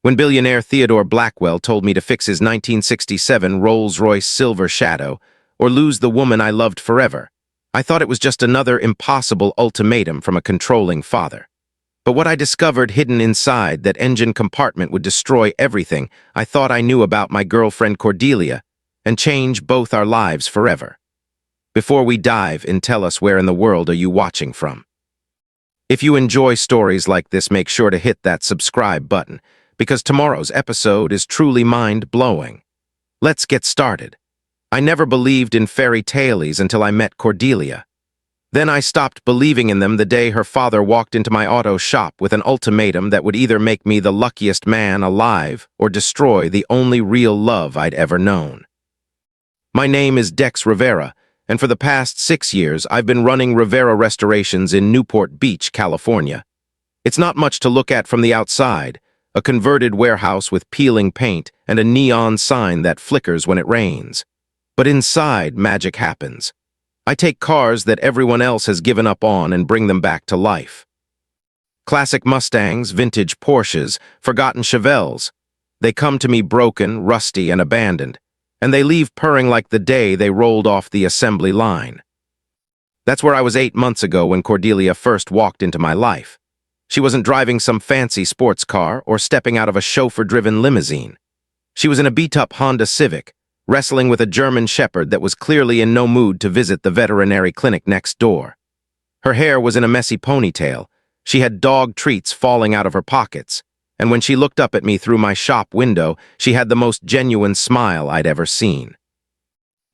When billionaire Theodore Blackwell told me to fix his 1967 Rolls-Royce Silver Shadow or lose the woman I loved forever, I thought it was just another impossible ultimatum from a controlling father. But what I discovered hidden inside that engine compartment would destroy everything I thought I knew about my girlfriend Cordelia and change both our lives forever. Before we dive in, tell us, where in the world are you watching from? If you enjoy stories like this, make sure to hit that subscribe button, because tomorrow's episode is truly mind-blowing. Let's get started. I never believed in fairy tales until I met Cordelia. Then I stopped believing in them the day her father walked into my auto shop with an ultimatum that would either make me the luckiest man alive or destroy the only real love I'd ever known. My name is Dex Rivera, and for the past 6 years I've been running Rivera Restorations in Newport Beach, California. It's not much to look at from the outside, a converted warehouse with peeling paint and a neon sign that flickers when it rains. But inside, magic happens. I take cars that everyone else has given up on and bring them back to life. Classic Mustangs, vintage Porsches, forgotten Chevelles. They come to me broken, rusty, and abandoned, and they leave purring like the day they rolled off the assembly line. That's where I was 8 months ago when Cordelia first walked into my life. She wasn't driving some fancy sports car or stepping out of a chauffeur-driven limousine. She was in a beat-up Honda Civic, wrestling with a German Shepherd that was clearly in no mood to visit the veterinary clinic next door. Her hair was in a messy ponytail, she had dog treats falling out of her pockets, and when she looked up at me through my shop window, she had the most genuine smile I'd ever seen.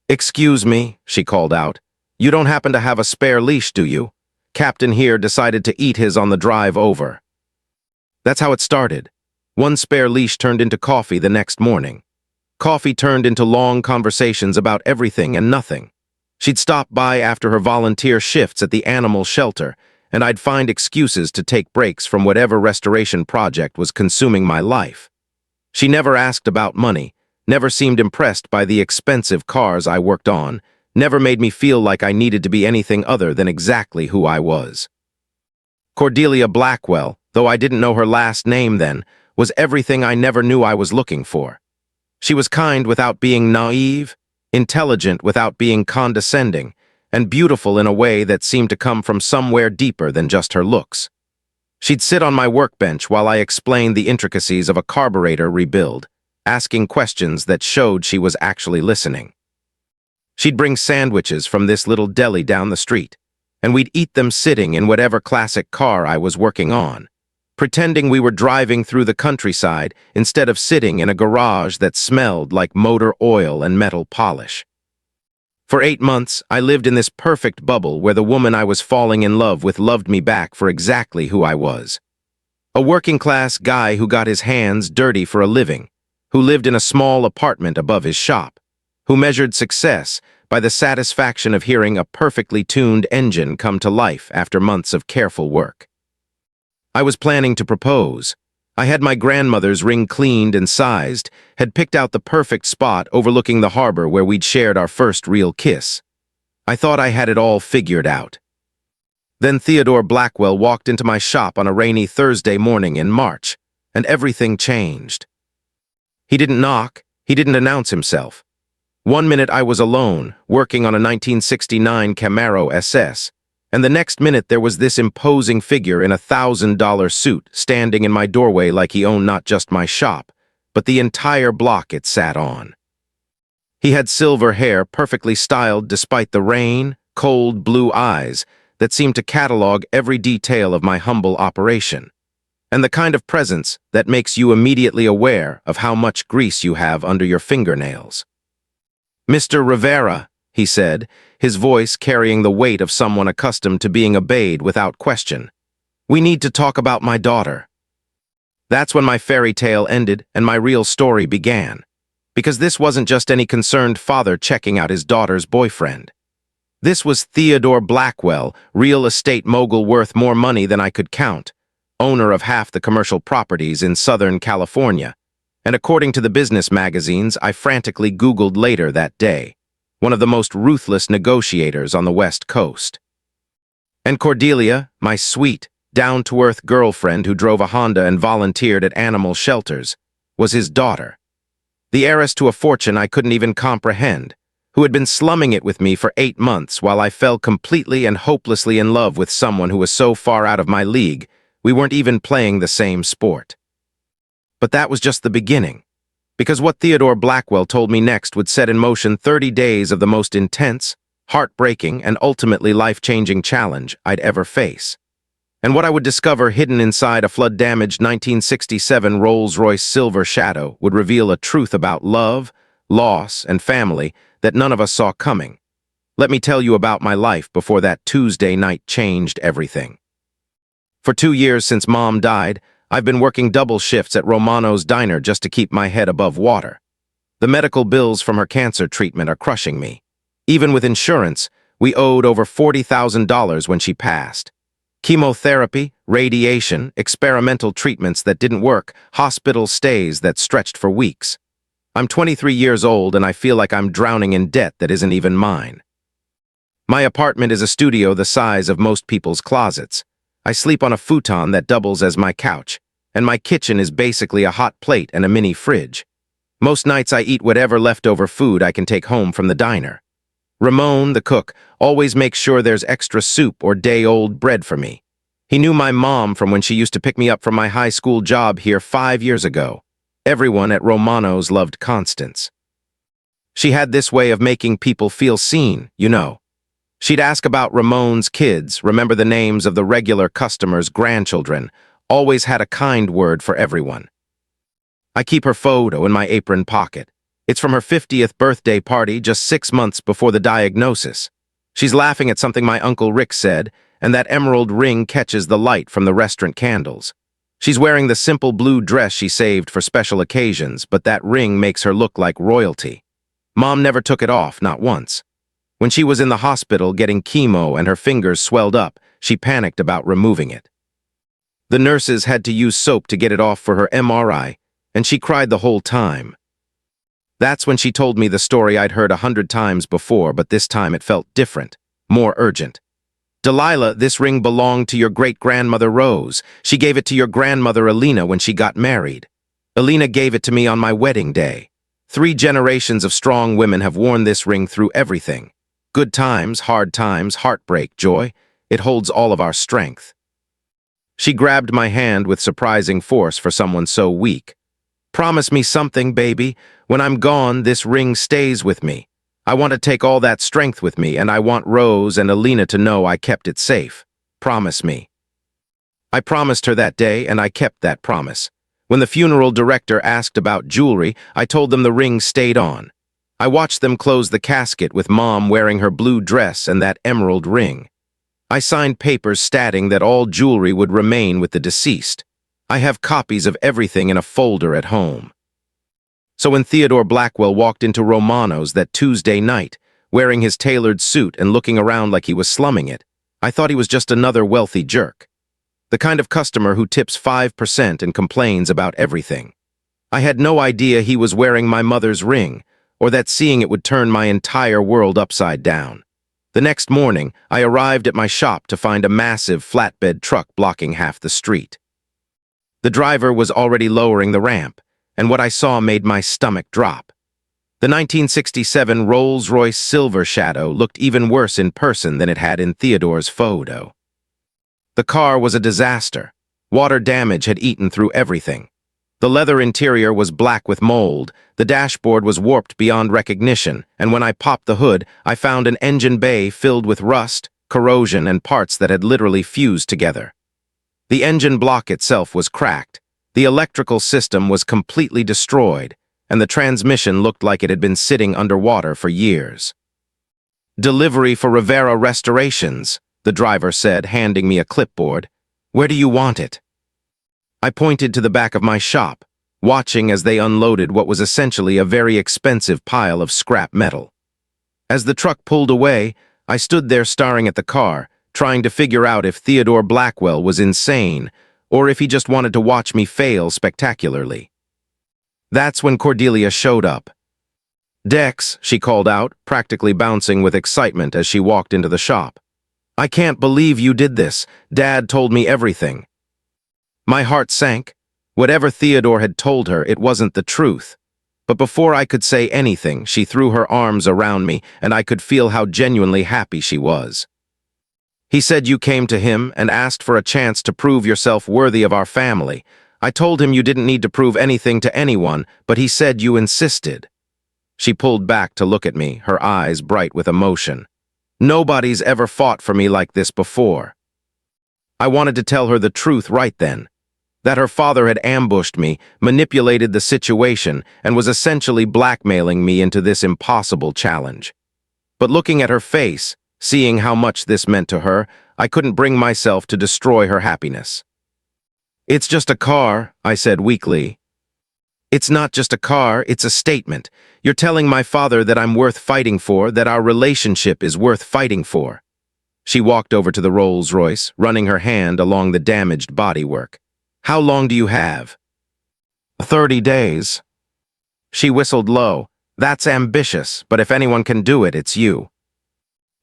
"Excuse me," she called out. "You don't happen to have a spare leash, do you? Captain here decided to eat his on the drive over." That's how it started. One spare leash turned into coffee the next morning. Coffee turned into long conversations about everything and nothing. She'd stop by after her volunteer shifts at the animal shelter, and I'd find excuses to take breaks from whatever restoration project was consuming my life. She never asked about money, never seemed impressed by the expensive cars I worked on, never made me feel like I needed to be anything other than exactly who I was. Cordelia Blackwell, though I didn't know her last name then, was everything I never knew I was looking for. She was kind without being naive, intelligent without being condescending, and beautiful in a way that seemed to come from somewhere deeper than just her looks. She'd sit on my workbench while I explained the intricacies of a carburetor rebuild, asking questions that showed she was actually listening. She'd bring sandwiches from this little deli down the street, and we'd eat them sitting in whatever classic car I was working on, pretending we were driving through the countryside instead of sitting in a garage that smelled like motor oil and metal polish. For 8 months, I lived in this perfect bubble where the woman I was falling in love with loved me back for exactly who I was. A working-class guy who got his hands dirty for a living, who lived in a small apartment above his shop, who measured success by the satisfaction of hearing a perfectly tuned engine come to life after months of careful work. I was planning to propose. I had my grandmother's ring cleaned and sized, had picked out the perfect spot overlooking the harbor where we'd shared our first real kiss. I thought I had it all figured out. Then Theodore Blackwell walked into my shop on a rainy Thursday morning in March, and everything changed. He didn't knock, he didn't announce himself. 1 minute I was alone, working on a 1969 Camaro SS, and the next minute there was this imposing figure in a $1,000 suit standing in my doorway like he owned not just my shop, but the entire block it sat on. He had silver hair perfectly styled despite the rain, cold blue eyes that seemed to catalog every detail of my humble operation, and the kind of presence that makes you immediately aware of how much grease you have under your fingernails. "Mr. Rivera," he said, his voice carrying the weight of someone accustomed to being obeyed without question. "We need to talk about my daughter." That's when my fairy tale ended and my real story began, because this wasn't just any concerned father checking out his daughter's boyfriend. This was Theodore Blackwell, real estate mogul worth more money than I could count, owner of half the commercial properties in Southern California, and according to the business magazines I frantically Googled later that day, one of the most ruthless negotiators on the West Coast. And Cordelia, my sweet, down-to-earth girlfriend who drove a Honda and volunteered at animal shelters, was his daughter. The heiress to a fortune I couldn't even comprehend, who had been slumming it with me for 8 months while I fell completely and hopelessly in love with someone who was so far out of my league, we weren't even playing the same sport. But that was just the beginning, because what Theodore Blackwell told me next would set in motion 30 days of the most intense, heartbreaking, and ultimately life-changing challenge I'd ever face. And what I would discover hidden inside a flood-damaged 1967 Rolls-Royce Silver Shadow would reveal a truth about love, loss, and family that none of us saw coming. Let me tell you about my life before that Tuesday night changed everything. For 2 years since Mom died, I've been working double shifts at Romano's diner just to keep my head above water. The medical bills from her cancer treatment are crushing me. Even with insurance, we owed over $40,000 when she passed. Chemotherapy, radiation, experimental treatments that didn't work, hospital stays that stretched for weeks. I'm 23 years old and I feel like I'm drowning in debt that isn't even mine. My apartment is a studio the size of most people's closets. I sleep on a futon that doubles as my couch, and my kitchen is basically a hot plate and a mini fridge. Most nights I eat whatever leftover food I can take home from the diner. Ramon, the cook, always makes sure there's extra soup or day-old bread for me. He knew my mom from when she used to pick me up from my high school job here 5 years ago. Everyone at Romano's loved Constance. She had this way of making people feel seen, you know. She'd ask about Ramon's kids, remember the names of the regular customers' grandchildren, always had a kind word for everyone. I keep her photo in my apron pocket. It's from her 50th birthday party just 6 months before the diagnosis. She's laughing at something my Uncle Rick said, and that emerald ring catches the light from the restaurant candles. She's wearing the simple blue dress she saved for special occasions, but that ring makes her look like royalty. Mom never took it off, not once. When she was in the hospital getting chemo and her fingers swelled up, she panicked about removing it. The nurses had to use soap to get it off for her MRI, and she cried the whole time. That's when she told me the story I'd heard 100 times before, but this time it felt different, more urgent. Delilah, this ring belonged to your great-grandmother Rose. She gave it to your grandmother Alina when she got married. Alina gave it to me on my wedding day. 3 generations of strong women have worn this ring through everything. Good times, hard times, heartbreak, joy. It holds all of our strength. She grabbed my hand with surprising force for someone so weak. Promise me something, baby. When I'm gone, this ring stays with me. I want to take all that strength with me, and I want Rose and Alina to know I kept it safe. Promise me. I promised her that day, and I kept that promise. When the funeral director asked about jewelry, I told them the ring stayed on. I watched them close the casket with Mom wearing her blue dress and that emerald ring. I signed papers stating that all jewelry would remain with the deceased. I have copies of everything in a folder at home. So when Theodore Blackwell walked into Romano's that Tuesday night, wearing his tailored suit and looking around like he was slumming it, I thought he was just another wealthy jerk. The kind of customer who tips 5% and complains about everything. I had no idea he was wearing my mother's ring, or that seeing it would turn my entire world upside down. The next morning, I arrived at my shop to find a massive flatbed truck blocking half the street. The driver was already lowering the ramp, and what I saw made my stomach drop. The 1967 Rolls-Royce Silver Shadow looked even worse in person than it had in Theodore's photo. The car was a disaster. Water damage had eaten through everything. The leather interior was black with mold, the dashboard was warped beyond recognition, and when I popped the hood, I found an engine bay filled with rust, corrosion, and parts that had literally fused together. The engine block itself was cracked, the electrical system was completely destroyed, and the transmission looked like it had been sitting underwater for years. "Delivery for Rivera Restorations," the driver said, handing me a clipboard. "Where do you want it?" I pointed to the back of my shop, watching as they unloaded what was essentially a very expensive pile of scrap metal. As the truck pulled away, I stood there staring at the car, trying to figure out if Theodore Blackwell was insane, or if he just wanted to watch me fail spectacularly. That's when Cordelia showed up. "Dex," she called out, practically bouncing with excitement as she walked into the shop. I can't believe you did this. Dad told me everything. My heart sank. Whatever Theodore had told her, it wasn't the truth. But before I could say anything, she threw her arms around me, and I could feel how genuinely happy she was. He said you came to him and asked for a chance to prove yourself worthy of our family. I told him you didn't need to prove anything to anyone, but he said you insisted. She pulled back to look at me, her eyes bright with emotion. Nobody's ever fought for me like this before. I wanted to tell her the truth right then. That her father had ambushed me, manipulated the situation, and was essentially blackmailing me into this impossible challenge. But looking at her face, seeing how much this meant to her, I couldn't bring myself to destroy her happiness. It's just a car, I said weakly. It's not just a car, it's a statement. You're telling my father that I'm worth fighting for, that our relationship is worth fighting for. She walked over to the Rolls-Royce, running her hand along the damaged bodywork. How long do you have? 30 days. She whistled low. That's ambitious, but if anyone can do it, it's you.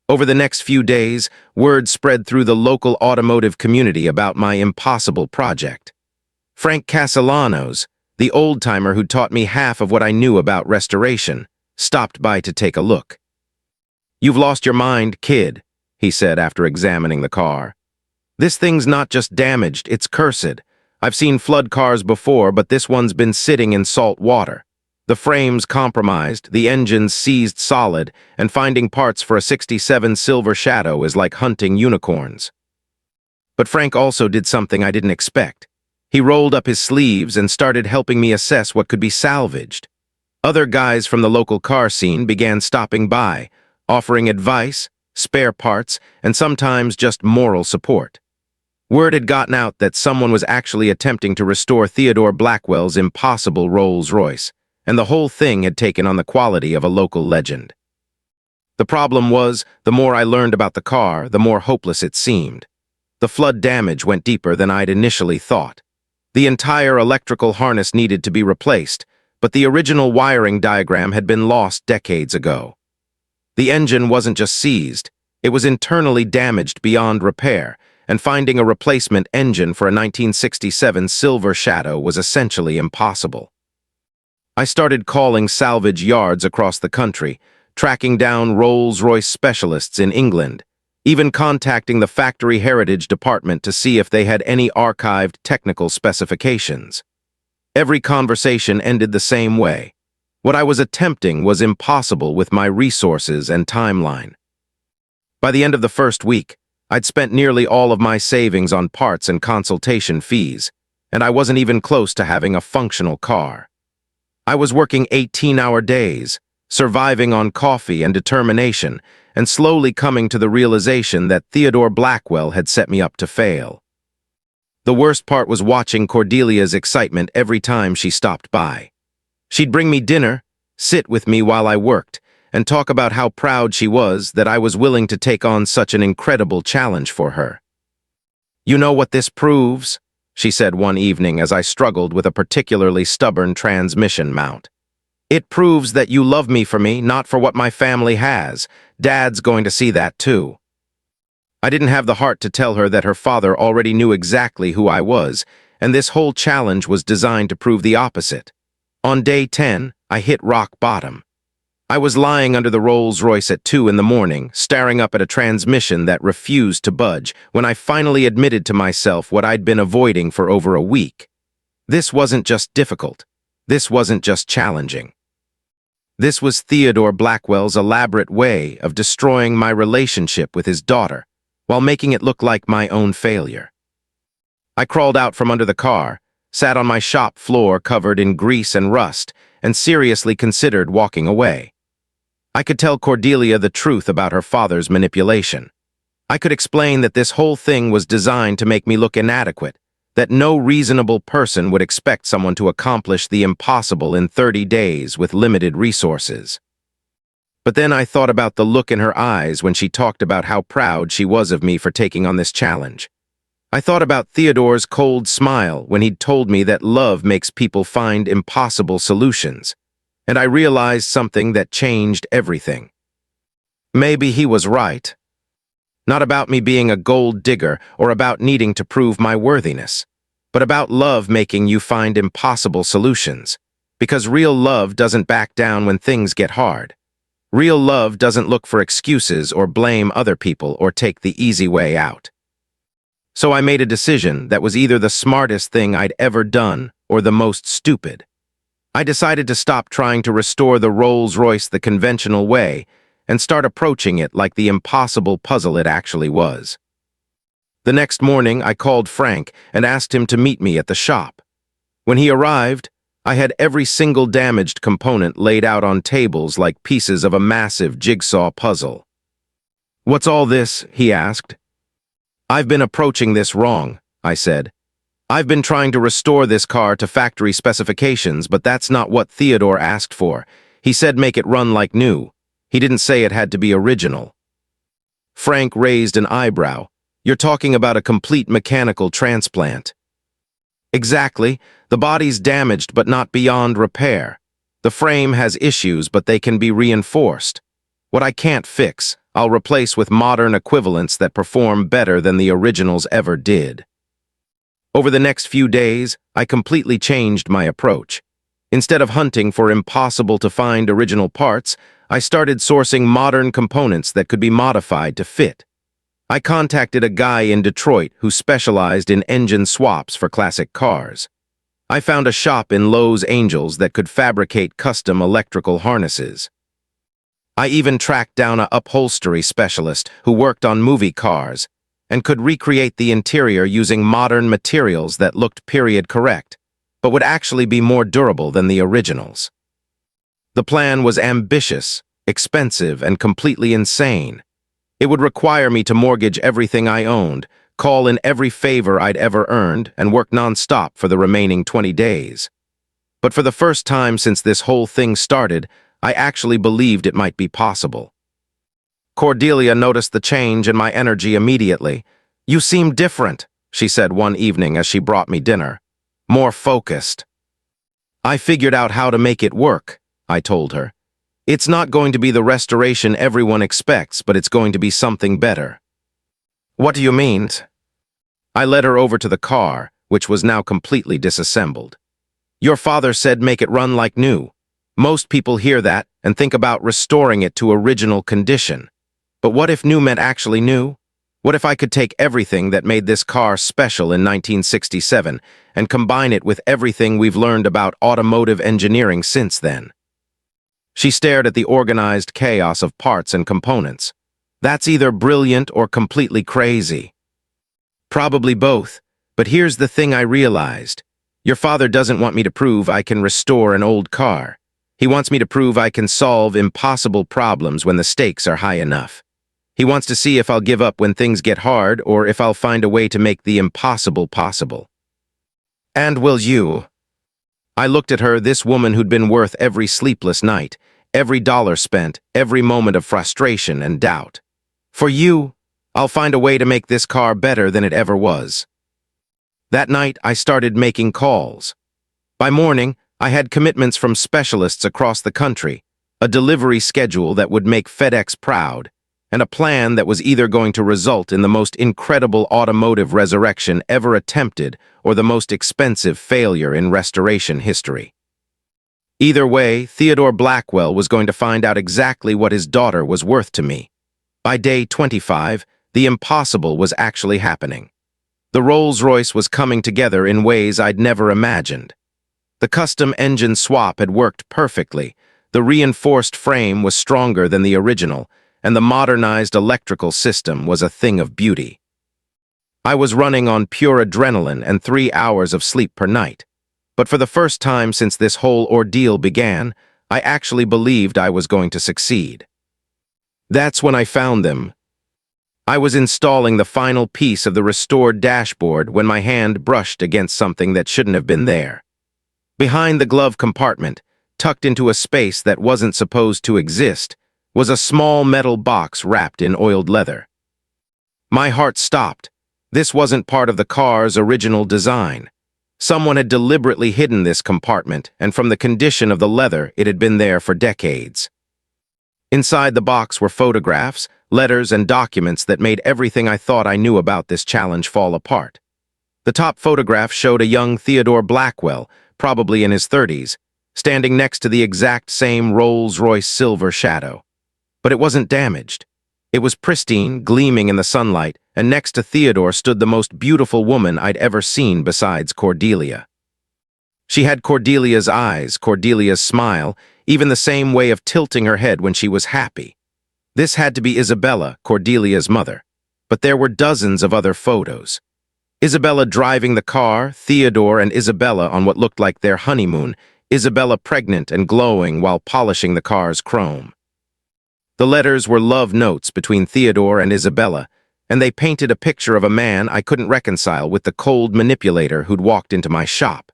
Over the next few days, word spread through the local automotive community about my impossible project. Frank Castellanos, the old-timer who taught me half of what I knew about restoration, stopped by to take a look. You've lost your mind, kid, he said after examining the car. This thing's not just damaged, it's cursed. I've seen flood cars before, but this one's been sitting in salt water. The frame's compromised, the engine's seized solid, and finding parts for a '67 Silver Shadow is like hunting unicorns. But Frank also did something I didn't expect. He rolled up his sleeves and started helping me assess what could be salvaged. Other guys from the local car scene began stopping by, offering advice, spare parts, and sometimes just moral support. Word had gotten out that someone was actually attempting to restore Theodore Blackwell's impossible Rolls-Royce, and the whole thing had taken on the quality of a local legend. The problem was, the more I learned about the car, the more hopeless it seemed. The flood damage went deeper than I'd initially thought. The entire electrical harness needed to be replaced, but the original wiring diagram had been lost decades ago. The engine wasn't just seized, it was internally damaged beyond repair, and finding a replacement engine for a 1967 Silver Shadow was essentially impossible. I started calling salvage yards across the country, tracking down Rolls-Royce specialists in England, even contacting the Factory Heritage Department to see if they had any archived technical specifications. Every conversation ended the same way. What I was attempting was impossible with my resources and timeline. By the end of the first week, I'd spent nearly all of my savings on parts and consultation fees, and I wasn't even close to having a functional car. I was working 18-hour days, surviving on coffee and determination, and slowly coming to the realization that Theodore Blackwell had set me up to fail. The worst part was watching Cordelia's excitement every time she stopped by. She'd bring me dinner, sit with me while I worked, and talk about how proud she was that I was willing to take on such an incredible challenge for her. You know what this proves? She said one evening as I struggled with a particularly stubborn transmission mount. It proves that you love me for me, not for what my family has. Dad's going to see that too. I didn't have the heart to tell her that her father already knew exactly who I was, and this whole challenge was designed to prove the opposite. On day 10, I hit rock bottom. I was lying under the Rolls-Royce at 2 in the morning, staring up at a transmission that refused to budge, when I finally admitted to myself what I'd been avoiding for over a week. This wasn't just difficult. This wasn't just challenging. This was Theodore Blackwell's elaborate way of destroying my relationship with his daughter, while making it look like my own failure. I crawled out from under the car, sat on my shop floor covered in grease and rust, and seriously considered walking away. I could tell Cordelia the truth about her father's manipulation. I could explain that this whole thing was designed to make me look inadequate, that no reasonable person would expect someone to accomplish the impossible in 30 days with limited resources. But then I thought about the look in her eyes when she talked about how proud she was of me for taking on this challenge. I thought about Theodore's cold smile when he'd told me that love makes people find impossible solutions, and I realized something that changed everything. Maybe he was right. Not about me being a gold digger or about needing to prove my worthiness, but about love making you find impossible solutions. Because real love doesn't back down when things get hard. Real love doesn't look for excuses or blame other people or take the easy way out. So I made a decision that was either the smartest thing I'd ever done or the most stupid. I decided to stop trying to restore the Rolls-Royce the conventional way and start approaching it like the impossible puzzle it actually was. The next morning, I called Frank and asked him to meet me at the shop. When he arrived, I had every single damaged component laid out on tables like pieces of a massive jigsaw puzzle. "What's all this?" he asked. "I've been approaching this wrong," I said. "I've been trying to restore this car to factory specifications, but that's not what Theodore asked for. He said make it run like new. He didn't say it had to be original." Frank raised an eyebrow. "You're talking about a complete mechanical transplant." "Exactly. The body's damaged but not beyond repair. The frame has issues, but they can be reinforced. What I can't fix, I'll replace with modern equivalents that perform better than the originals ever did." Over the next few days, I completely changed my approach. Instead of hunting for impossible-to-find original parts, I started sourcing modern components that could be modified to fit. I contacted a guy in Detroit who specialized in engine swaps for classic cars. I found a shop in Los Angeles that could fabricate custom electrical harnesses. I even tracked down an upholstery specialist who worked on movie cars and could recreate the interior using modern materials that looked period correct, but would actually be more durable than the originals. The plan was ambitious, expensive, and completely insane. It would require me to mortgage everything I owned, call in every favor I'd ever earned, and work non-stop for the remaining 20 days. But for the first time since this whole thing started, I actually believed it might be possible. Cordelia noticed the change in my energy immediately. "You seem different," she said one evening as she brought me dinner. "More focused." "I figured out how to make it work," I told her. "It's not going to be the restoration everyone expects, but it's going to be something better." "What do you mean?" I led her over to the car, which was now completely disassembled. "Your father said make it run like new. Most people hear that and think about restoring it to original condition. But what if new meant actually new? What if I could take everything that made this car special in 1967 and combine it with everything we've learned about automotive engineering since then?" She stared at the organized chaos of parts and components. "That's either brilliant or completely crazy." "Probably both, but here's the thing I realized. Your father doesn't want me to prove I can restore an old car. He wants me to prove I can solve impossible problems when the stakes are high enough. He wants to see if I'll give up when things get hard or if I'll find a way to make the impossible possible." "And will you?" I looked at her, this woman who'd been worth every sleepless night, every dollar spent, every moment of frustration and doubt. "For you, I'll find a way to make this car better than it ever was." That night, I started making calls. By morning, I had commitments from specialists across the country, a delivery schedule that would make FedEx proud, and a plan that was either going to result in the most incredible automotive resurrection ever attempted or the most expensive failure in restoration history. Either way, Theodore Blackwell was going to find out exactly what his daughter was worth to me. By day 25, the impossible was actually happening. The Rolls-Royce was coming together in ways I'd never imagined. The custom engine swap had worked perfectly, the reinforced frame was stronger than the original, and the modernized electrical system was a thing of beauty. I was running on pure adrenaline and 3 hours of sleep per night. But for the first time since this whole ordeal began, I actually believed I was going to succeed. That's when I found them. I was installing the final piece of the restored dashboard when my hand brushed against something that shouldn't have been there. Behind the glove compartment, tucked into a space that wasn't supposed to exist, was a small metal box wrapped in oiled leather. My heart stopped. This wasn't part of the car's original design. Someone had deliberately hidden this compartment, and from the condition of the leather, it had been there for decades. Inside the box were photographs, letters and documents that made everything I thought I knew about this challenge fall apart. The top photograph showed a young Theodore Blackwell, probably in his 30s, standing next to the exact same Rolls-Royce silver shadow. But it wasn't damaged. It was pristine, gleaming in the sunlight, and next to Theodore stood the most beautiful woman I'd ever seen besides Cordelia. She had Cordelia's eyes, Cordelia's smile, even the same way of tilting her head when she was happy. This had to be Isabella, Cordelia's mother. But there were dozens of other photos. Isabella driving the car, Theodore and Isabella on what looked like their honeymoon, Isabella pregnant and glowing while polishing the car's chrome. The letters were love notes between Theodore and Isabella, and they painted a picture of a man I couldn't reconcile with the cold manipulator who'd walked into my shop.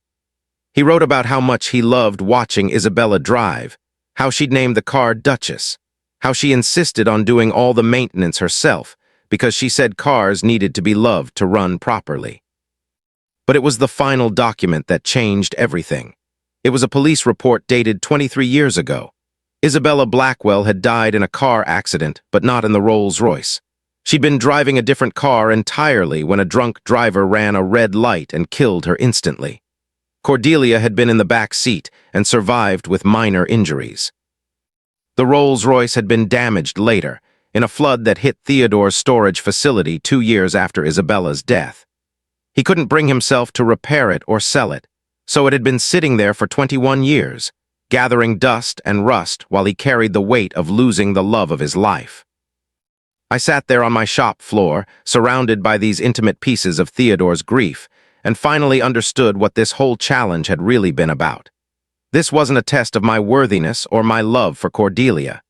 He wrote about how much he loved watching Isabella drive, how she'd named the car Duchess, how she insisted on doing all the maintenance herself because she said cars needed to be loved to run properly. But it was the final document that changed everything. It was a police report dated 23 years ago. Isabella Blackwell had died in a car accident, but not in the Rolls-Royce. She'd been driving a different car entirely when a drunk driver ran a red light and killed her instantly. Cordelia had been in the back seat and survived with minor injuries. The Rolls-Royce had been damaged later, in a flood that hit Theodore's storage facility 2 years after Isabella's death. He couldn't bring himself to repair it or sell it, so it had been sitting there for 21 years, gathering dust and rust while he carried the weight of losing the love of his life. I sat there on my shop floor, surrounded by these intimate pieces of Theodore's grief, and finally understood what this whole challenge had really been about. This wasn't a test of my worthiness or my love for Cordelia.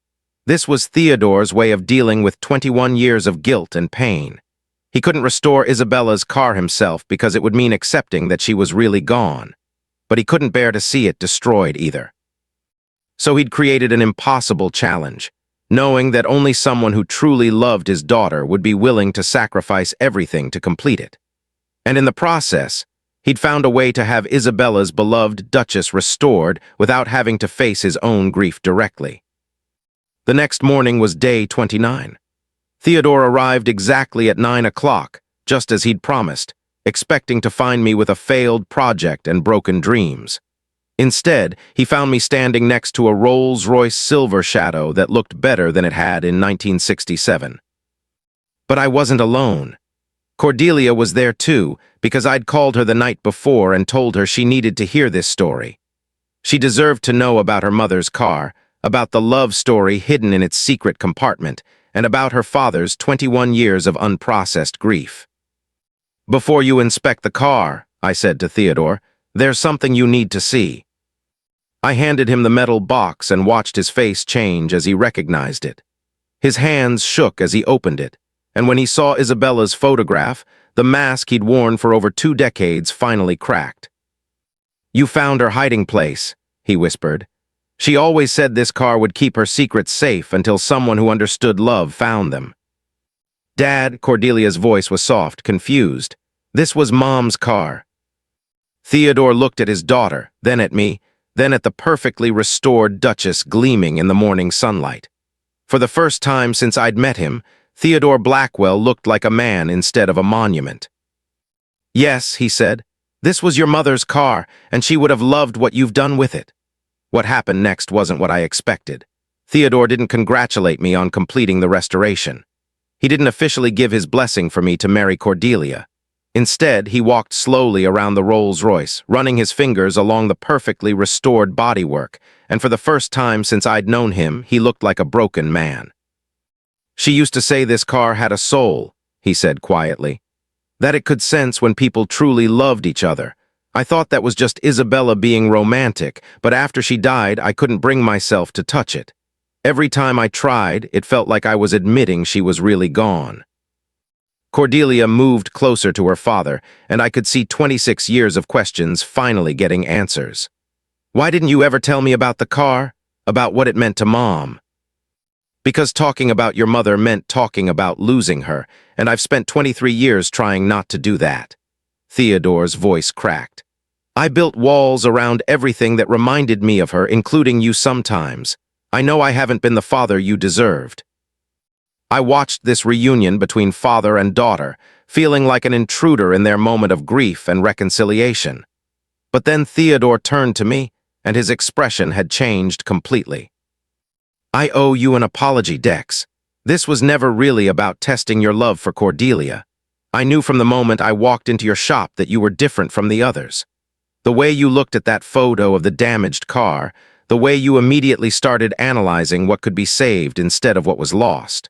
This was Theodore's way of dealing with 21 years of guilt and pain. He couldn't restore Isabella's car himself because it would mean accepting that she was really gone. But he couldn't bear to see it destroyed either. So he'd created an impossible challenge, knowing that only someone who truly loved his daughter would be willing to sacrifice everything to complete it. And in the process, he'd found a way to have Isabella's beloved Duchess restored without having to face his own grief directly. The next morning was day 29. Theodore arrived exactly at 9 o'clock, just as he'd promised, expecting to find me with a failed project and broken dreams. Instead, he found me standing next to a Rolls-Royce silver shadow that looked better than it had in 1967. But I wasn't alone. Cordelia was there too, because I'd called her the night before and told her she needed to hear this story. She deserved to know about her mother's car, about the love story hidden in its secret compartment, and about her father's 21 years of unprocessed grief. "Before you inspect the car," I said to Theodore, "there's something you need to see." I handed him the metal box and watched his face change as he recognized it. His hands shook as he opened it, and when he saw Isabella's photograph, the mask he'd worn for over 2 decades finally cracked. "You found her hiding place," he whispered. "She always said this car would keep her secrets safe until someone who understood love found them." "Dad," Cordelia's voice was soft, confused. "This was Mom's car." Theodore looked at his daughter, then at me, then at the perfectly restored Duchess gleaming in the morning sunlight. For the first time since I'd met him, Theodore Blackwell looked like a man instead of a monument. "Yes," he said, "this was your mother's car, and she would have loved what you've done with it." What happened next wasn't what I expected. Theodore didn't congratulate me on completing the restoration. He didn't officially give his blessing for me to marry Cordelia. Instead, he walked slowly around the Rolls-Royce, running his fingers along the perfectly restored bodywork, and for the first time since I'd known him, he looked like a broken man. "She used to say this car had a soul," he said quietly, "that it could sense when people truly loved each other. I thought that was just Isabella being romantic, but after she died, I couldn't bring myself to touch it. Every time I tried, it felt like I was admitting she was really gone." Cordelia moved closer to her father, and I could see 26 years of questions finally getting answers. "Why didn't you ever tell me about the car? About what it meant to Mom?" "Because talking about your mother meant talking about losing her, and I've spent 23 years trying not to do that." Theodore's voice cracked. "I built walls around everything that reminded me of her, including you sometimes. I know I haven't been the father you deserved." I watched this reunion between father and daughter, feeling like an intruder in their moment of grief and reconciliation. But then Theodore turned to me, and his expression had changed completely. "I owe you an apology, Dex. This was never really about testing your love for Cordelia. I knew from the moment I walked into your shop that you were different from the others. The way you looked at that photo of the damaged car, the way you immediately started analyzing what could be saved instead of what was lost.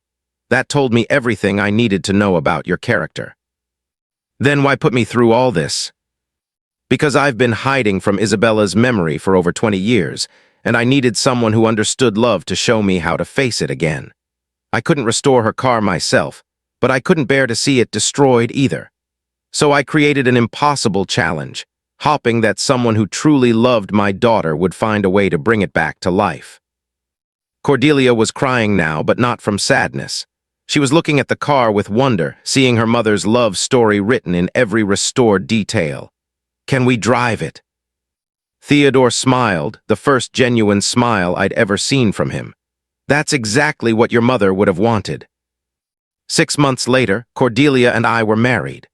That told me everything I needed to know about your character." "Then why put me through all this?" "Because I've been hiding from Isabella's memory for over 20 years, and I needed someone who understood love to show me how to face it again. I couldn't restore her car myself, but I couldn't bear to see it destroyed either. So I created an impossible challenge, hoping that someone who truly loved my daughter would find a way to bring it back to life." Cordelia was crying now, but not from sadness. She was looking at the car with wonder, seeing her mother's love story written in every restored detail. "Can we drive it?" Theodore smiled, the first genuine smile I'd ever seen from him. "That's exactly what your mother would have wanted." 6 months later, Cordelia and I were married.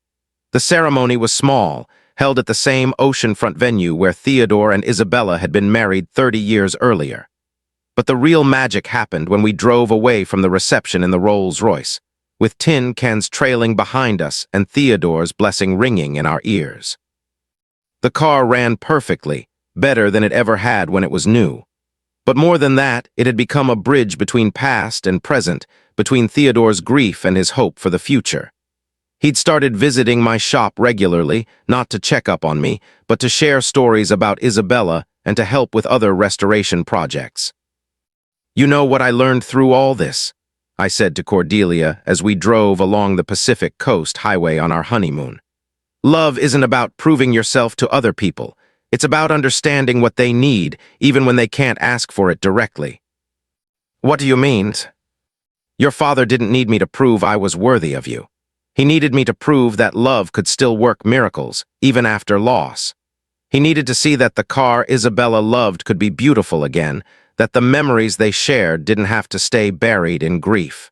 The ceremony was small, held at the same oceanfront venue where Theodore and Isabella had been married 30 years earlier. But the real magic happened when we drove away from the reception in the Rolls-Royce, with tin cans trailing behind us and Theodore's blessing ringing in our ears. The car ran perfectly, better than it ever had when it was new. But more than that, it had become a bridge between past and present, between Theodore's grief and his hope for the future. He'd started visiting my shop regularly, not to check up on me, but to share stories about Isabella and to help with other restoration projects. "You know what I learned through all this?" I said to Cordelia as we drove along the Pacific Coast Highway on our honeymoon. "Love isn't about proving yourself to other people. It's about understanding what they need, even when they can't ask for it directly." "What do you mean?" "Your father didn't need me to prove I was worthy of you. He needed me to prove that love could still work miracles, even after loss. He needed to see that the car Isabella loved could be beautiful again, that the memories they shared didn't have to stay buried in grief."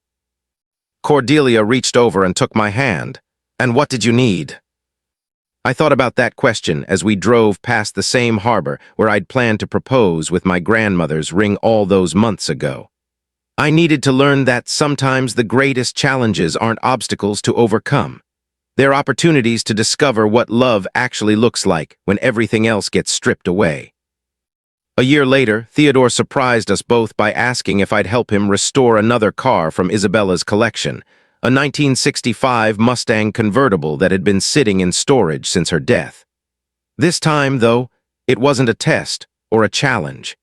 Cordelia reached over and took my hand. "And what did you need?" I thought about that question as we drove past the same harbor where I'd planned to propose with my grandmother's ring all those months ago. I needed to learn that sometimes the greatest challenges aren't obstacles to overcome. They're opportunities to discover what love actually looks like when everything else gets stripped away. A year later, Theodore surprised us both by asking if I'd help him restore another car from Isabella's collection, a 1965 Mustang convertible that had been sitting in storage since her death. This time, though, it wasn't a test or a challenge.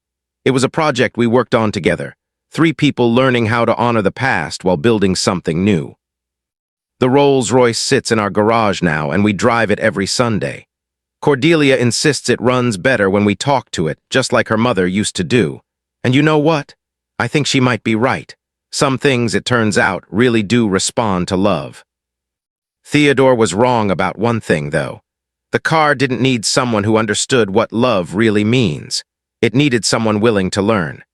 It was a project we worked on together, 3 people learning how to honor the past while building something new. The Rolls-Royce sits in our garage now, and we drive it every Sunday. Cordelia insists it runs better when we talk to it, just like her mother used to do. And you know what? I think she might be right. Some things, it turns out, really do respond to love. Theodore was wrong about one thing, though. The car didn't need someone who understood what love really means. It needed someone willing to learn.